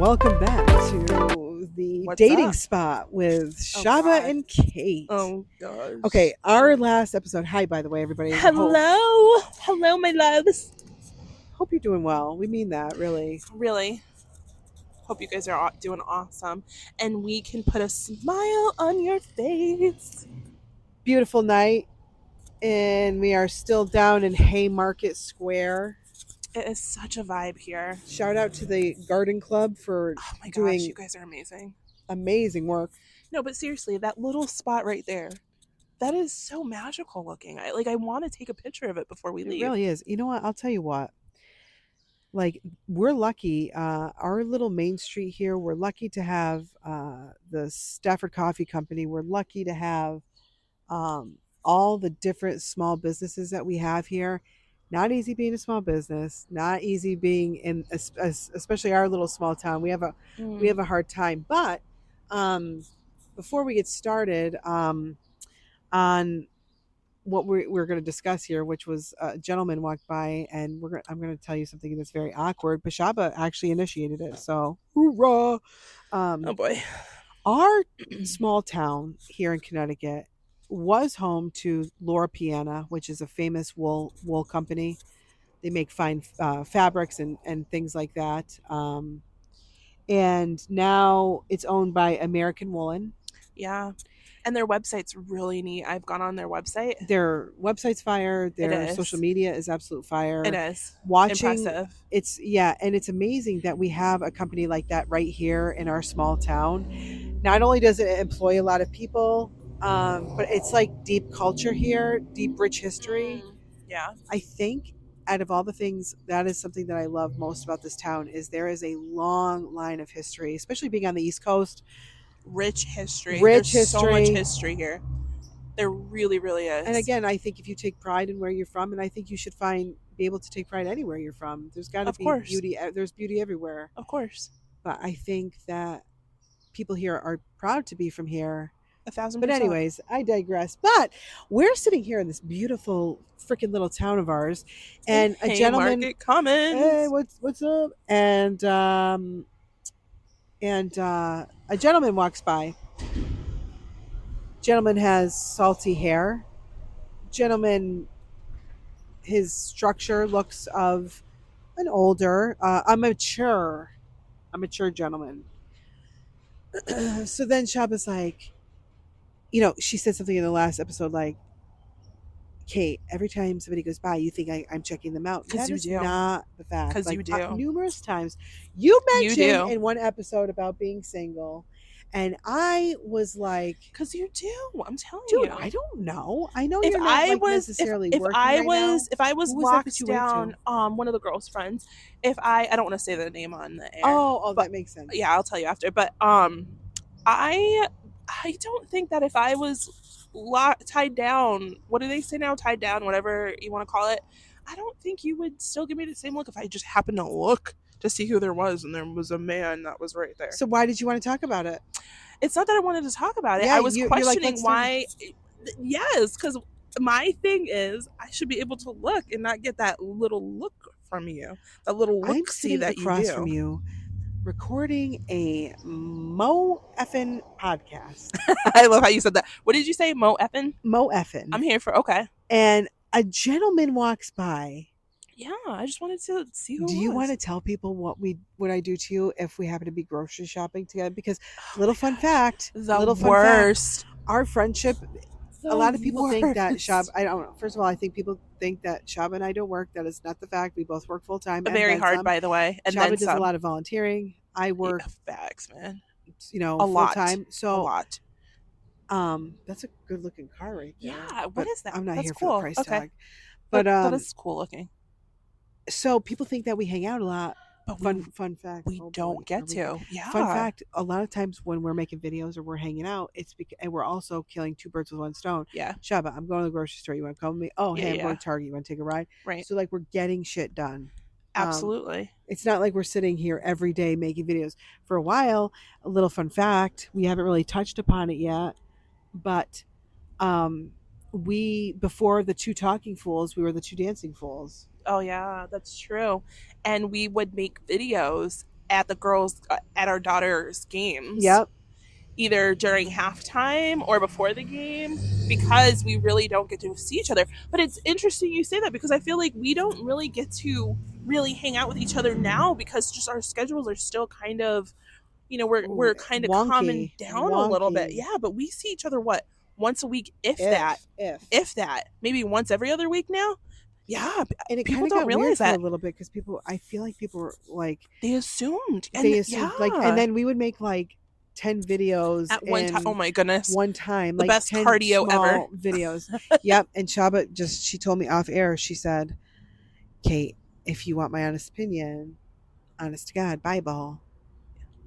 Welcome back to the What's dating up? spot with Oh, Shaba God. and Kate. Oh gosh. Okay, our last episode. Hi, by the way, everybody. Hello, my loves. Hope you're doing well. We mean that, really. Really, hope you guys are doing awesome, and we can put a smile on your face. Beautiful night, and we are still down in Haymarket Square. It is such a vibe here. Shout out to the Garden Club for Oh my gosh, doing you guys are amazing. amazing work. No, but seriously, that little spot right there, that is so magical looking. I want to take a picture of it before we leave. It really is. You know what? I'll tell you what. Like, we're lucky. Our little main street here, we're lucky to have the Stafford Coffee Company. We're lucky to have all the different small businesses that we have here. Not easy being a small business. Not easy being in, especially our little small town. We have a hard time. But before we get started on what we're going to discuss here, which was a gentleman walked by, and I'm going to tell you something that's very awkward. But Shaba actually initiated it, so hoorah! Oh boy. Our small town here in Connecticut was home to Laura Piana, which is a famous wool company. They make fine fabrics and things like that. And now it's owned by American Woolen. Yeah. And their website's really neat. I've gone on their website. Their website's fire. Their is. social media is absolute fire. It is. Watching Impressive. And it's amazing that we have a company like that right here in our small town. Not only does it employ a lot of people, but it's like deep culture here, deep rich history. Yeah. I think out of all the things, that is something that I love most about this town is there is a long line of history, especially being on the East Coast. Rich history. There's so much history here. There really, really is. And again, I think if you take pride in where you're from, and I think you should be able to take pride anywhere you're from. There's got to be beauty. There's beauty everywhere. Of course. But I think that people here are proud to be from here. 1,000%. But anyways, I digress. But we're sitting here in this beautiful freaking little town of ours, and a gentleman. Market Commons. Hey, what's up? And a gentleman walks by. Gentleman has salty hair. Gentleman, his structure looks of an older, a mature gentleman. So then Shaba's like, she said something in the last episode like, Kate, every time somebody goes by, you think I'm checking them out. That is not the fact. Because you do. Numerous times. You mentioned in one episode about being single, and I was like, because you do. I'm telling you. Dude, I don't know. I know you're not necessarily working right now. If I was locked down, one of the girls' friends, I don't want to say the name on the air. Oh, that makes sense. Yeah, I'll tell you after. But I don't think that if I was tied down, what do they say now? Tied down, whatever you want to call it. I don't think you would still give me the same look if I just happened to look to see who there was, and there was a man that was right there. So why did you want to talk about it? It's not that I wanted to talk about it. Yeah, I was questioning why. Yes, because my thing is I should be able to look and not get that little look from you, that little look see that you do. I'm sitting across from you, recording a Mo Effin podcast. I love how you said that. What did you say? Mo Effin? Mo Effin. I'm here for, okay. And a gentleman walks by. Yeah, I just wanted to see who. Do you want to tell people what I do to you if we happen to be grocery shopping together? Because fun fact, our friendship. A lot of people think that Shab. I don't know. First of all, I think people think that Shab and I don't work. That is not the fact. We both work full time. Very hard, by the way. And Shab does a lot of volunteering. I work facts, man. Full time. So a lot. That's a good looking car right there. Yeah. What is that? I'm not That's here cool. for the price tag. But that is cool looking. So people think that we hang out a lot. But fun fact. We don't get to. Yeah. Fun fact. A lot of times when we're making videos or we're hanging out, and we're also killing two birds with one stone. Yeah. Shaba, I'm going to the grocery store. You want to come with me? Oh, hey, I'm going to Target. You want to take a ride? Right. So we're getting shit done. Absolutely. It's not like we're sitting here every day making videos. For a while, a little fun fact, we haven't really touched upon it yet, but before the two talking fools, we were the two dancing fools. Oh yeah, that's true. And we would make videos at the girls at our daughter's games, Yep. either during halftime or before the game, because we really don't get to see each other. But it's interesting you say that, because I feel like we don't really get to really hang out with each other now, because just our schedules are still kind of, Ooh, we're kind of calming wonky, down a little bit. wonky. Yeah, but we see each other, what, once a week, if that, If. if that, maybe once every other week now. Yeah, And it kind people of don't got weird realize for a that. little bit because I feel like people were like, They assumed, and they assumed like, and yeah, then we would make like 10 videos at one time. Oh in my goodness, one time, the like best 10 cardio ever. small videos. Yep. And Shaba she told me off air, she said, Kate, if you want my honest opinion, honest to God, Bible,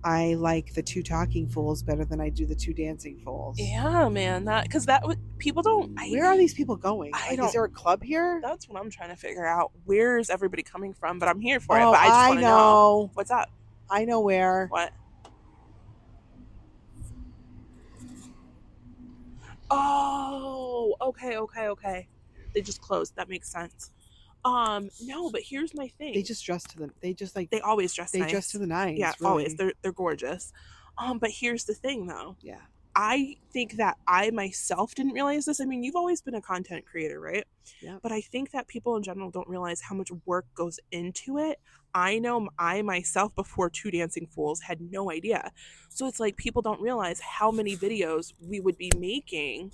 I like the two talking fools better than I do the two dancing fools. Yeah, man, that, because that would, people don't. Where are these people going? I Like, don't. is there a club here? That's what I'm trying to figure out. Where is everybody coming from? But I'm here for it. Oh, But I just I want to know know. what's up. I know where. What? Oh, okay. They just closed. That makes sense. No, but here's my thing. They just dress to them. They just like They always dress they nice. dress to the nines. Yeah, really. always. They're gorgeous. But here's the thing, though. Yeah. I think that I myself didn't realize this. I mean, you've always been a content creator, right? Yeah. But I think that people in general don't realize how much work goes into it. I know I myself, before Two Dancing Fools, had no idea. So it's like people don't realize how many videos we would be making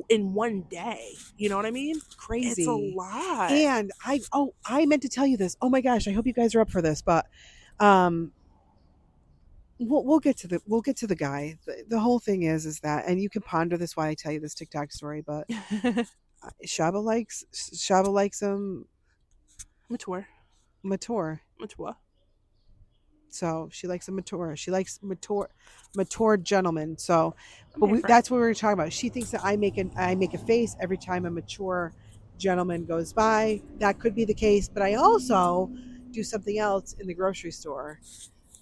in one day. You know what I mean? Crazy. It's a lot. And I meant to tell you this. Oh my gosh, I hope you guys are up for this, but we'll get to the guy. The whole thing is that, and you can ponder this while I tell you this TikTok story, but Shaba likes him mature. So she likes a mature. She likes mature gentlemen. So, but that's what we were talking about. She thinks that I make a face every time a mature gentleman goes by. That could be the case, but I also do something else in the grocery store,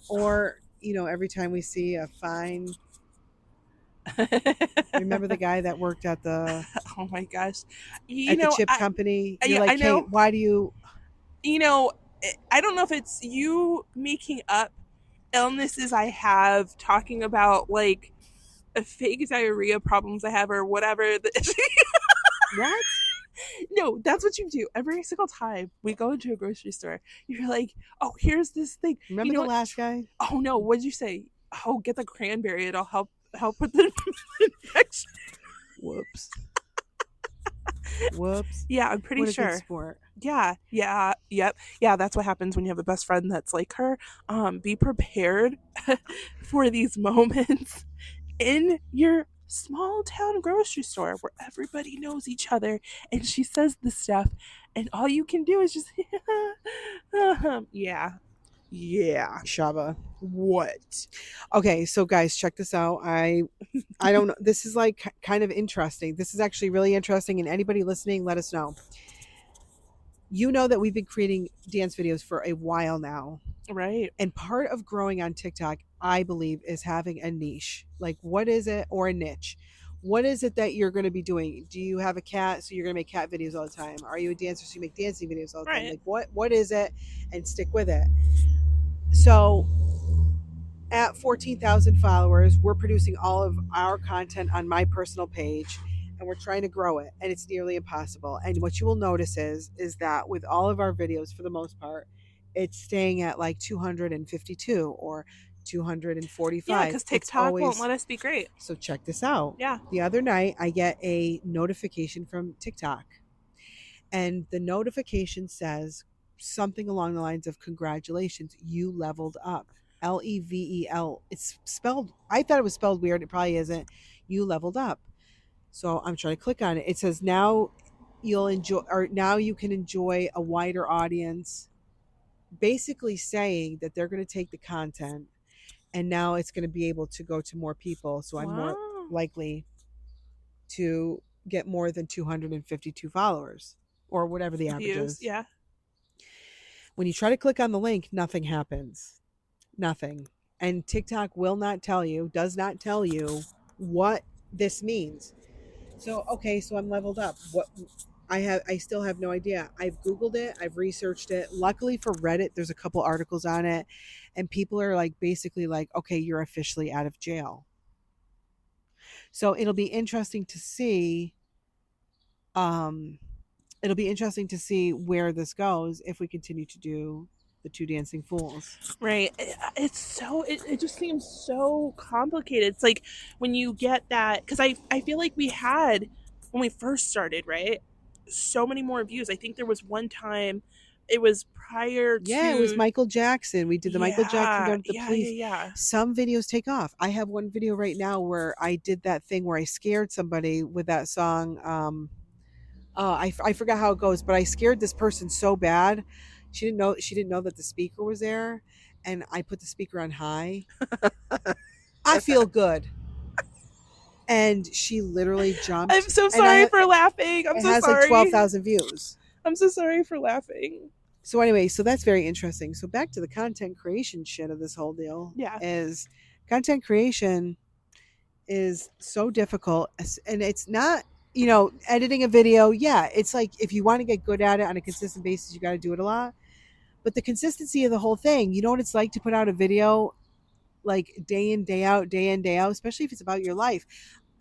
or every time we see a fine. Remember the guy that worked at the oh my gosh, the chip company? You're like, I know. Kate, why do you? I don't know if it's you making up illnesses I have, talking about like a fake diarrhea problems I have or whatever. What? No, that's what you do every single time we go into a grocery store. You're like, oh, here's this thing. Remember the last guy? Oh no, what'd you say? Oh, get the cranberry. It'll help with the infection. Whoops. Whoops. Yeah, I'm pretty what a sure. Good sport. Yeah, yep. Yeah, that's what happens when you have a best friend that's like her. Be prepared for these moments in your small town grocery store where everybody knows each other, and she says this stuff, and all you can do is just yeah. Shaba. What? Okay, so guys, check this out. I don't know. This is like kind of interesting. This is actually really interesting, and anybody listening, let us know. You know that we've been creating dance videos for a while now. Right. And part of growing on TikTok, I believe, is having a niche. Like, what is it? Or a niche. What is it that you're going to be doing? Do you have a cat, so you're going to make cat videos all the time? Are you a dancer, so you make dancing videos all the time? Like, what is it? And stick with it. So at 14,000 followers, we're producing all of our content on my personal page, and we're trying to grow it, and it's nearly impossible. And what you will notice is that with all of our videos, for the most part, it's staying at like 252 or 245. Yeah, because TikTok won't let us be great. So check this out. Yeah. The other night, I get a notification from TikTok, and the notification says something along the lines of, congratulations, you leveled up. Level. It's spelled, I thought it was spelled weird. It probably isn't. You leveled up. So I'm trying to click on it. It says now you can enjoy a wider audience, basically saying that they're going to take the content and now it's going to be able to go to more people. So I'm more likely to get more than 252 followers or whatever the average is. Yeah. When you try to click on the link, nothing happens. Nothing. And TikTok does not tell you what this means. So, okay, so I'm leveled up. I still have no idea. I've Googled it, I've researched it. Luckily for Reddit, there's a couple articles on it, and people are like basically like, okay, you're officially out of jail. So um it'll be interesting to see where this goes if we continue to do the two dancing fools. Right. It's so it just seems so complicated. It's like when you get that because I feel like we had when we first started, right? So many more views. I think there was one time it was prior Yeah, it was to Michael Jackson. We did the Michael Jackson yeah, going to the yeah, yeah, police. yeah. Some videos take off. I have one video right now where I did that thing where I scared somebody with that song. I forgot how it goes, but I scared this person so bad. She didn't know that the speaker was there, and I put the speaker on high. I feel good, and she literally I'm jumped, so and sorry for laughing. I'm it so has like twelve sorry. thousand views. I'm so sorry for laughing. So anyway, so that's very interesting. So back to the content creation shit of this whole deal Yeah. is content creation is so difficult, and it's not, editing a video. Yeah, it's like if you want to get good at it on a consistent basis, you got to do it a lot. But the consistency of the whole thing, you know what it's like to put out a video like day in, day out, day in, day out, especially if it's about your life.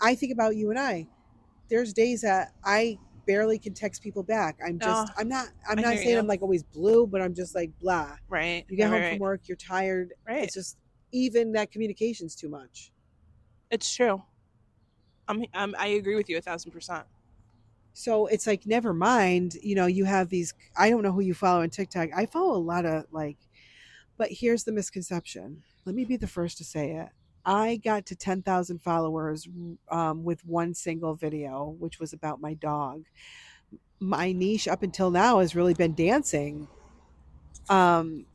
I think about you and I. There's days that I barely can text people back. Oh, I'm I not hear saying I'm you. like always blue, but I'm just like blah. Right. You Right. get home from Right. work, you're tired. Right. It's just even that communication's too much. It's true. I agree with you 1,000%. So it's like, never mind, you have these, I don't know who you follow on TikTok. I follow a lot of like, but here's the misconception. Let me be the first to say it. I got to 10,000 followers with one single video, which was about my dog. My niche up until now has really been dancing. Um,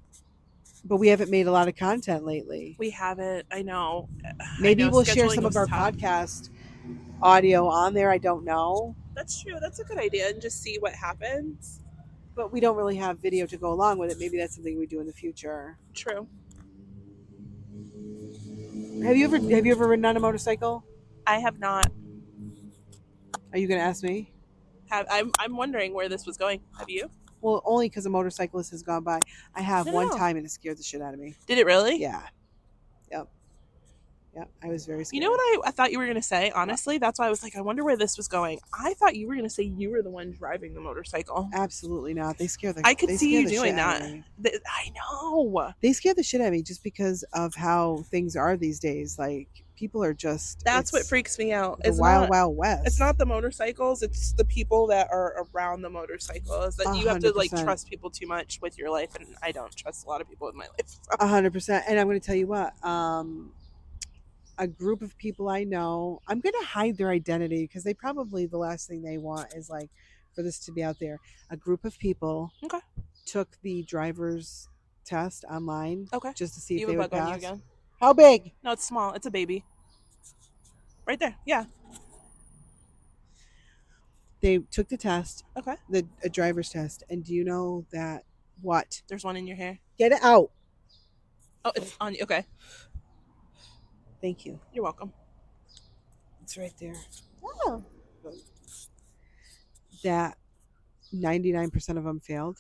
but we haven't made a lot of content lately. We haven't. I know. I Maybe know. we'll share Scheduling some of was our tough. podcast audio on there. I don't know. That's true. That's a good idea, and just see what happens. But we don't really have video to go along with it. Maybe that's something we do in the future. True. Have you ever ridden on a motorcycle? I have not. Are you going to ask me? I'm wondering where this was going. Have you? Well, only because a motorcyclist has gone by. I have No, one no. time, and it scared the shit out of me. Did it really? Yeah. Yep. Yep. I was very scared. You know what I thought you were going to say? Honestly, that's why I was like, I wonder where this was going. I thought you were going to say you were the one driving the motorcycle. Absolutely not. They scare the. I could they see scare you the doing shit out that. of me. I know. They scare the shit out of me just because of how things are these days. Like, people are just. That's what freaks me out. The wild, wild west. It's not the motorcycles. It's the people that are around the motorcycles. That you have to like 100%. trust people too much with your life, and I don't trust a lot of people in my life. So. 100%. And I'm going to tell you what. A group of people I know, I'm going to hide their identity because they probably, the last thing they want is like for this to be out there. A group of people Okay. took the driver's test online, Okay. just to see if You they have a would bug on you pass. again? How big? No, it's small. It's a baby. Right there. Yeah. They took the test, Okay. a driver's test, and do you know that what? There's one in your hair. Get it out. Oh, it's on you. Okay. Thank you. You're welcome. It's right there. Oh. That 99% of them failed.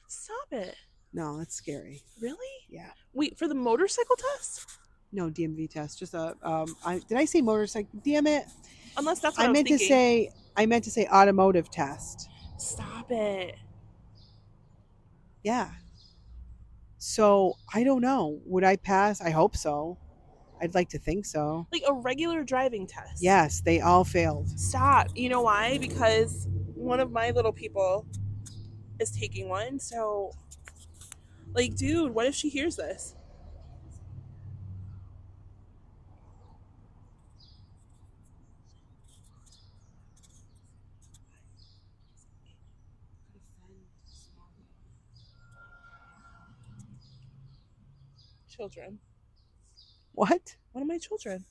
Stop it. No, that's scary. Really? Yeah. Wait, for the motorcycle test? No, DMV test. Just a did I say motorcycle? Damn it. Unless that's what I I was meant to thinking. say automotive test. Stop it. Yeah. So, I don't know. Would I pass? I hope so. I'd like to think so. Like a regular driving test. Yes, they all failed. Stop. You know why? Because one of my little people is taking one. So, like, dude, what if she hears this? Children. What? One of my children.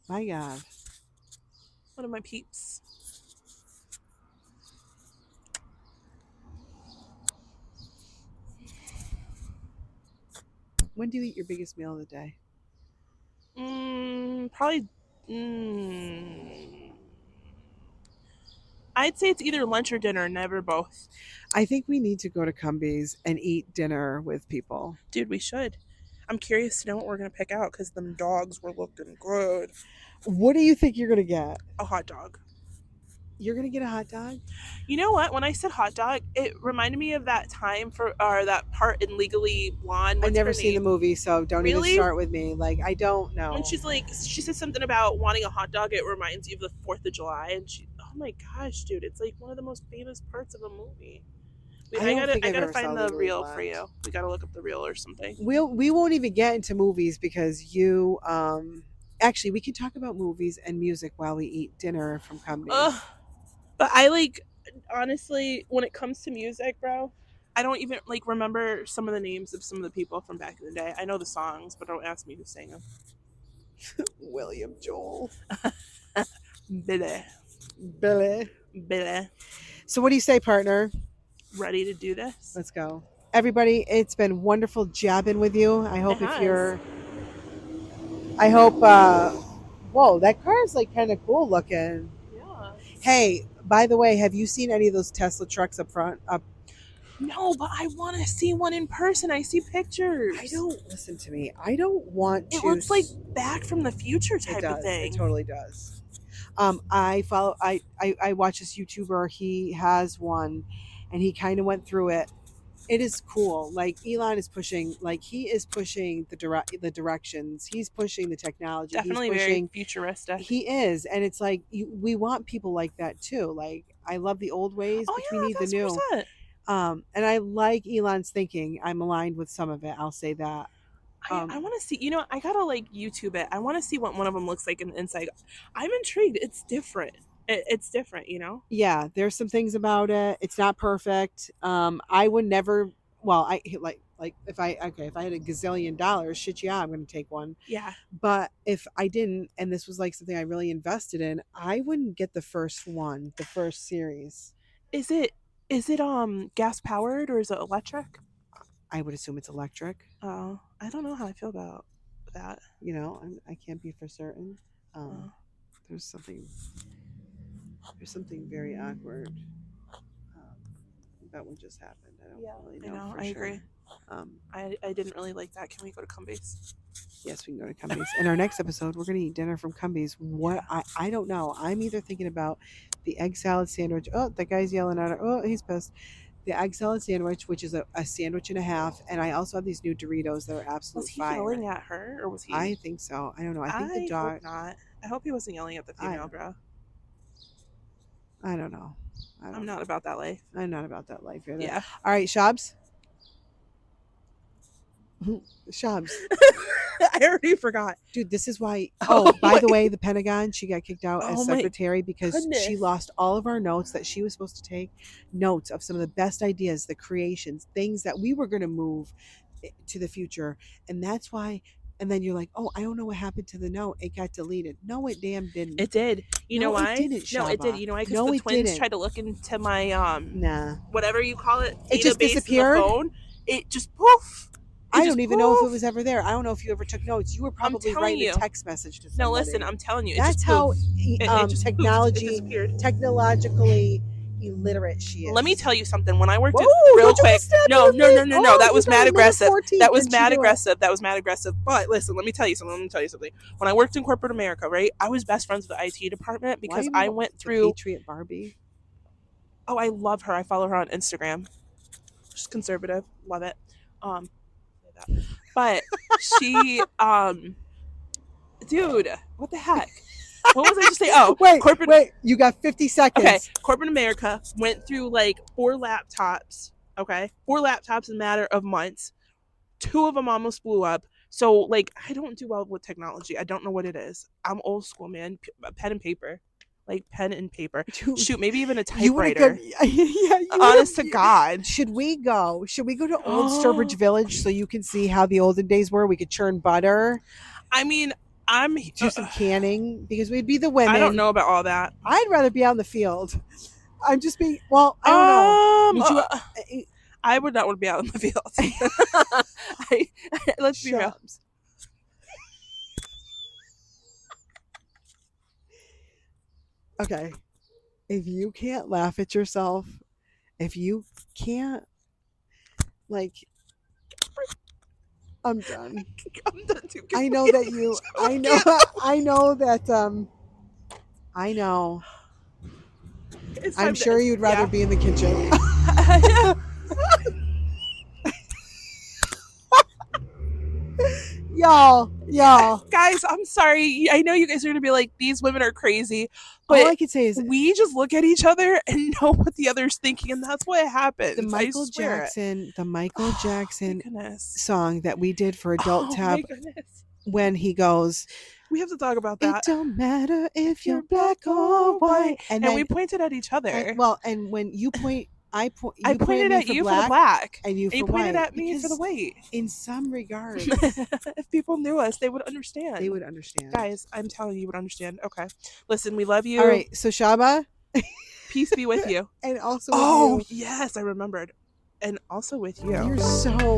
My God. One of my peeps. When do you eat your biggest meal of the day? Probably I'd say it's either lunch or dinner, never both. I think we need to go to Cumbies and eat dinner with people. Dude, we should. I'm curious to know what we're gonna pick out because them dogs were looking good. What do you think you're gonna get? A hot dog. You're gonna get a hot dog? You know what? When I said hot dog, it reminded me of that time for or that part in Legally Blonde. I've What's never her seen the name? movie, so don't even Really? start with me. Like, I don't know. When she's like, she said something about wanting a hot dog. It reminds you of the 4th of July, and she, oh my gosh, dude, it's like one of the most famous parts of a movie. Wait, I don't I think I've gotta ever saw find the Legally reel for Blonde. you. We gotta look up the reel or something. We won't even get into movies because you actually we can talk about movies and music while we eat dinner from Cumbies. Ugh. But I like, honestly, when it comes to music, bro, I don't even like remember some of the names of some of the people from back in the day. I know the songs, but don't ask me who sang them. William Joel. Billy. Billy. Billy. So what do you say, partner? Ready to do this? Let's go. Everybody, it's been wonderful jabbing with you. I hope It if has. you're I hope whoa, that car is like kind of cool looking. Yeah. Hey, by the way, have you seen any of those Tesla trucks up front? No, but I want to see one in person. I see pictures. I don't listen to me. I don't want to. It looks like Back from the Future type it does. of thing. It totally does. I follow. I watch this YouTuber. He has one, and he kind of went through it. It is cool. Like Elon is pushing. Like he is pushing the directions. He's pushing the technology. Definitely He's pushing, very futuristic. He is, and it's like we want people like that too. Like I love the old ways, Oh but yeah, we need the new. 1,000%. And I like Elon's thinking. I'm aligned with some of it. I'll say that. I want to see. You know, I gotta like YouTube it. I want to see what one of them looks like in the inside. I'm intrigued. It's different. It's different. You know. Yeah, there's some things about it. It's not perfect. I would never. Well, I like if I had a gazillion dollars, shit, yeah, I'm going to take one. Yeah. But if I didn't, and this was like something I really invested in, I wouldn't get the first one, the first series. Is it gas powered or is it electric? I would assume it's electric. Oh, I don't know how I feel about that. You know, I can't be for certain. There's something very awkward about what just happened. I don't really know. For I sure. agree. I didn't really like that. Can we go to Cumbies? Yes, we can go to Cumbies. In our next episode, we're going to eat dinner from Cumbies. What I don't know. I'm either thinking about the egg salad sandwich. Oh, that guy's yelling at her. Oh, he's pissed. The egg salad sandwich, which is a sandwich and a half, and I also have these new Doritos that are absolute fire. Was he yelling at her, or was he? I think so. I don't know. I think the dog. Hope not. I hope he wasn't yelling at the female, bro. I don't know. I'm not about that life. I'm not about that life either. Yeah. All right, Shabs. Shabs. I already forgot. Dude, this is why. Oh, by the way, the Pentagon, she got kicked out as secretary because she lost all of our notes that she was supposed to take. Notes of some of the best ideas, the creations, things that we were going to move to the future. And that's why. And then you're like, oh, I don't know what happened to the note. It got deleted. No, it damn didn't. It did. You know why? It didn't, no, it did. You know why? Because the twins tried to look into my whatever you call it, it just disappeared. The phone. It just poof. I don't even know if it was ever there. I don't know if you ever took notes. You were probably writing a text message to somebody. No, listen, I'm telling you. That's how technologically illiterate she is. Let me tell you something. When I worked real quick. No. That was mad aggressive. That was mad aggressive. But listen, let me tell you something. When I worked in corporate America, right, I was best friends with the IT department because I went through Patriot Barbie. Oh, I love her. I follow her on Instagram. She's conservative. Love it. But she dude, what the heck? What was I just saying? Oh, wait, you got 50 seconds. Okay, corporate America went through like 4 laptops, okay? 4 laptops in a matter of months. 2 of them almost blew up. So, like, I don't do well with technology. I don't know what it is. I'm old school, man. Pen and paper. Like, pen and paper. Dude, shoot, maybe even a typewriter. Honest to God. Should we go to Old Sturbridge Village so you can see how the olden days were? We could churn butter. I mean, do some canning because we'd be the women. I don't know about all that. I'd rather be out in the field. I'm just being. Well, I don't know. I would not want to be out in the field. Let's be real. Okay, if you can't laugh at yourself, if you can't, like, I'm done. I'm done too. I know that you, I know, I know that, I know. I'm sure you'd rather be in the kitchen. y'all. Guys, I'm sorry. I know you guys are going to be like, these women are crazy. But all I can say is we just look at each other and know what the other's thinking, and that's what happens. the Michael Jackson song that we did for Adult Tab, when he goes, we have to talk about that. It don't matter if you're black or white. And we pointed at each other. And when you point, I pointed at you for the black, and you pointed at me for the white. In some regards, if people knew us, they would understand. Guys, I'm telling you, you would understand. Okay, listen, we love you. All right, so Shaba, peace be with you, and also with you. Yes, I remembered, and also with you. You're so